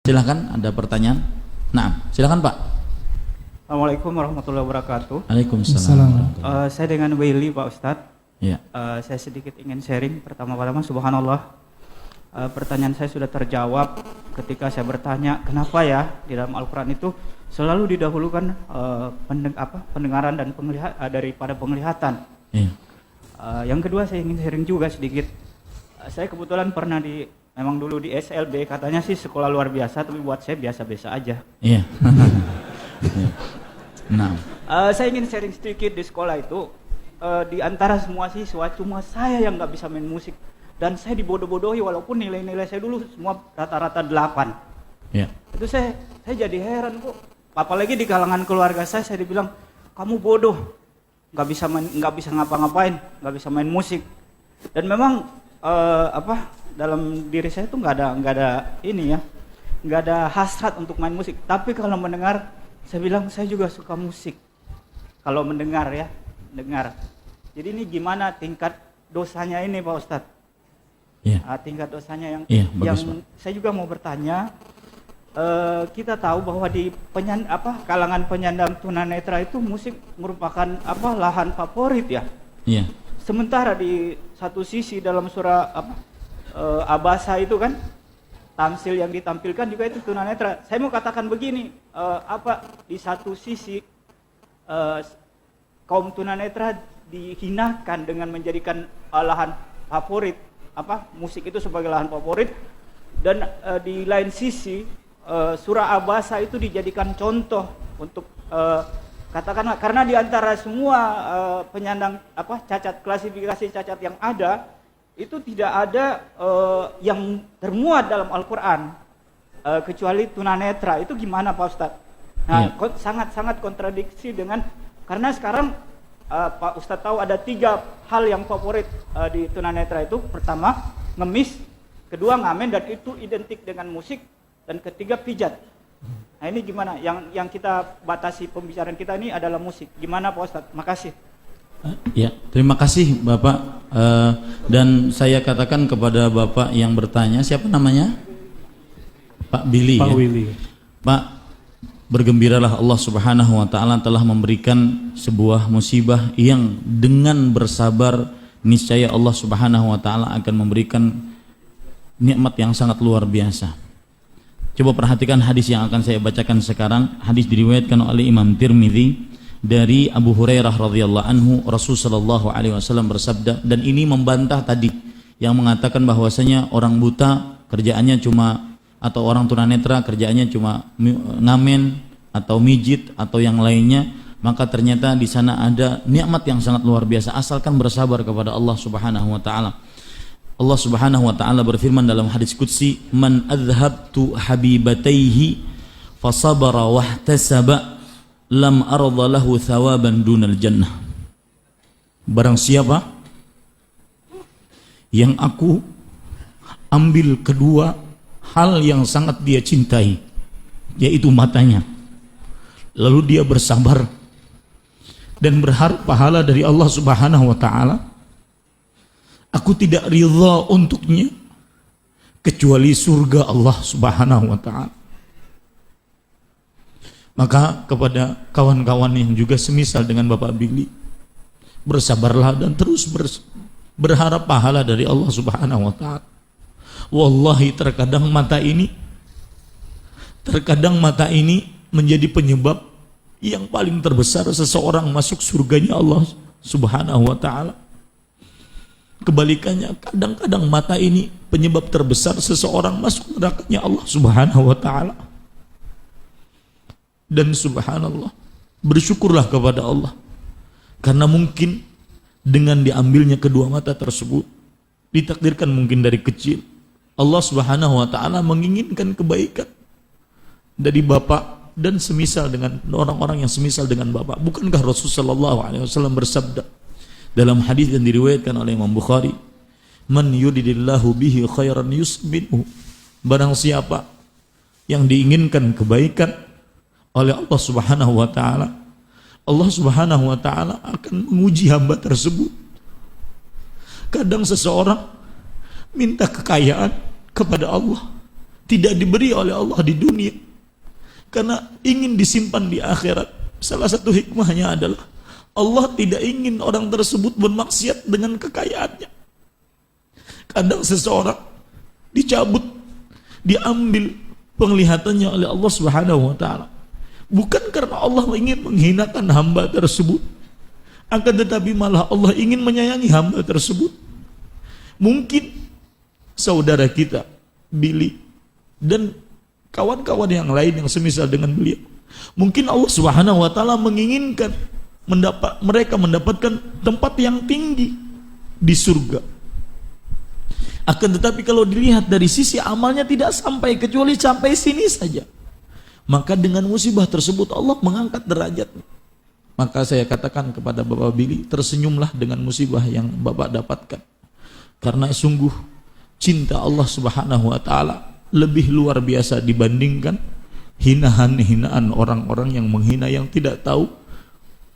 Silahkan, ada pertanyaan? Nah, silahkan Pak. Assalamualaikum warahmatullahi wabarakatuh. Waalaikumsalam. Saya dengan Willy Pak Ustadz. Ya. Saya sedikit ingin sharing. Pertama-tama subhanallah, pertanyaan saya sudah terjawab ketika saya bertanya kenapa ya di dalam Al-Quran itu selalu didahulukan pendengaran dan daripada penglihatan. Ya. Yang kedua saya ingin sharing juga sedikit. Saya kebetulan pernah memang dulu di SLB, katanya sih sekolah luar biasa, tapi buat saya biasa-biasa aja. Iya. Nah, saya ingin sharing sedikit. Di sekolah itu di antara semua siswa cuma saya yang nggak bisa main musik, dan saya dibodoh-bodohi walaupun nilai-nilai saya dulu semua rata-rata 8. ya. Itu saya jadi heran kok, apalagi di kalangan keluarga saya dibilang kamu bodoh, nggak bisa ngapa-ngapain, nggak bisa main musik. Dan memang dalam diri saya tuh nggak ada hasrat untuk main musik. Tapi kalau mendengar, saya bilang saya juga suka musik. Kalau mendengar ya, dengar. Jadi ini gimana tingkat dosanya ini Pak Ustadz? Ya. Tingkat dosanya yang bagus, Pak. Saya juga mau bertanya. Kita tahu bahwa di kalangan penyandang tunanetra itu musik merupakan lahan favorit ya. Iya. Sementara di satu sisi dalam surah Abasa itu kan tamsil yang ditampilkan juga itu tunanetra. Saya mau katakan begini, di satu sisi kaum tunanetra dihinakan dengan menjadikan lahan favorit, musik itu sebagai lahan favorit, dan di lain sisi surah Abasa itu dijadikan contoh untuk katakanlah, karena di antara semua penyandang klasifikasi cacat yang ada, itu tidak ada yang termuat dalam Al-Quran kecuali tunanetra. Itu gimana Pak Ustadz? Nah, sangat-sangat kontradiksi dengan, karena sekarang Pak Ustadz tahu ada 3 hal yang favorit di tunanetra itu. Pertama, ngemis, kedua ngamen, dan itu identik dengan musik, dan ketiga pijat. Nah ini gimana? Yang kita batasi pembicaraan kita ini adalah musik. Gimana Pak Ustadz? Makasih. Ya, terima kasih Bapak. Dan saya katakan kepada Bapak yang bertanya, siapa namanya? Pak Billy. Pak ya? Willy. Pak, bergembiralah, Allah Subhanahu wa taala telah memberikan sebuah musibah yang dengan bersabar niscaya Allah Subhanahu wa taala akan memberikan nikmat yang sangat luar biasa. Coba perhatikan hadis yang akan saya bacakan sekarang. Hadis diriwayatkan oleh Imam Tirmidzi dari Abu Hurairah radhiyallahu anhu, Rasul sallallahu alaihi wasallam bersabda, dan ini membantah tadi yang mengatakan bahwasanya orang buta kerjaannya cuma, atau orang tunanetra kerjaannya cuma ngamen atau mijit atau yang lainnya. Maka ternyata di sana ada nikmat yang sangat luar biasa asalkan bersabar kepada Allah Subhanahu wa taala. Allah Subhanahu wa taala berfirman dalam hadis qudsi, "Man adhabtu habibataihi fasabara wahtasaba lam arda lahu thawaban dunal jannah." Barang siapa yang aku ambil kedua hal yang sangat dia cintai, yaitu matanya, lalu dia bersabar dan berharap pahala dari Allah Subhanahu wa taala, aku tidak ridha untuknya kecuali surga Allah Subhanahu wa taala. Maka kepada kawan-kawan yang juga semisal dengan Bapak Billy, bersabarlah dan terus berharap pahala dari Allah Subhanahu wa taala. Wallahi terkadang mata ini menjadi penyebab yang paling terbesar seseorang masuk surganya Allah Subhanahu wa taala. Kebalikannya, kadang-kadang mata ini penyebab terbesar seseorang masuk nerakanya Allah Subhanahu wa taala. Dan subhanallah, bersyukurlah kepada Allah, karena mungkin dengan diambilnya kedua mata tersebut, ditakdirkan mungkin dari kecil Allah Subhanahu wa taala menginginkan kebaikan dari Bapak dan semisal dengan orang-orang yang semisal dengan Bapak. Bukankah Rasulullah sallallahu alaihi wasallam bersabda dalam hadis yang diriwayatkan oleh Imam Bukhari, "Man yuridillahu bihi khairan yusbinhu." Barang siapa yang diinginkan kebaikan oleh Allah Subhanahu wa taala, Allah Subhanahu wa taala akan menguji hamba tersebut. Kadang seseorang minta kekayaan kepada Allah, tidak diberi oleh Allah di dunia karena ingin disimpan di akhirat. Salah satu hikmahnya adalah Allah tidak ingin orang tersebut bermaksiat dengan kekayaannya. Kadang seseorang dicabut, diambil penglihatannya oleh Allah Subhanahu wa taala. Bukan karena Allah ingin menghinakan hamba tersebut, akan tetapi malah Allah ingin menyayangi hamba tersebut. Mungkin saudara kita Billy dan kawan-kawan yang lain yang semisal dengan beliau, mungkin Allah Subhanahu wa taala menginginkan mereka mendapatkan tempat yang tinggi di surga. Akan tetapi kalau dilihat dari sisi amalnya tidak sampai, kecuali sampai sini saja. Maka dengan musibah tersebut Allah mengangkat derajatnya. Maka saya katakan kepada Bapak Billy, tersenyumlah dengan musibah yang Bapak dapatkan. Karena sungguh cinta Allah Subhanahu wa taala lebih luar biasa dibandingkan hinaan-hinaan orang-orang yang menghina, yang tidak tahu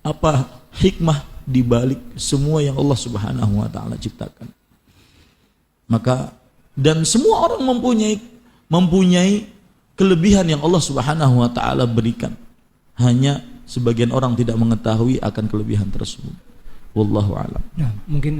apa hikmah di balik semua yang Allah Subhanahu wa taala ciptakan. Maka dan semua orang mempunyai kelebihan yang Allah Subhanahu wa taala berikan. Hanya sebagian orang tidak mengetahui akan kelebihan tersebut. Wallahu a'lam. Ya, mungkin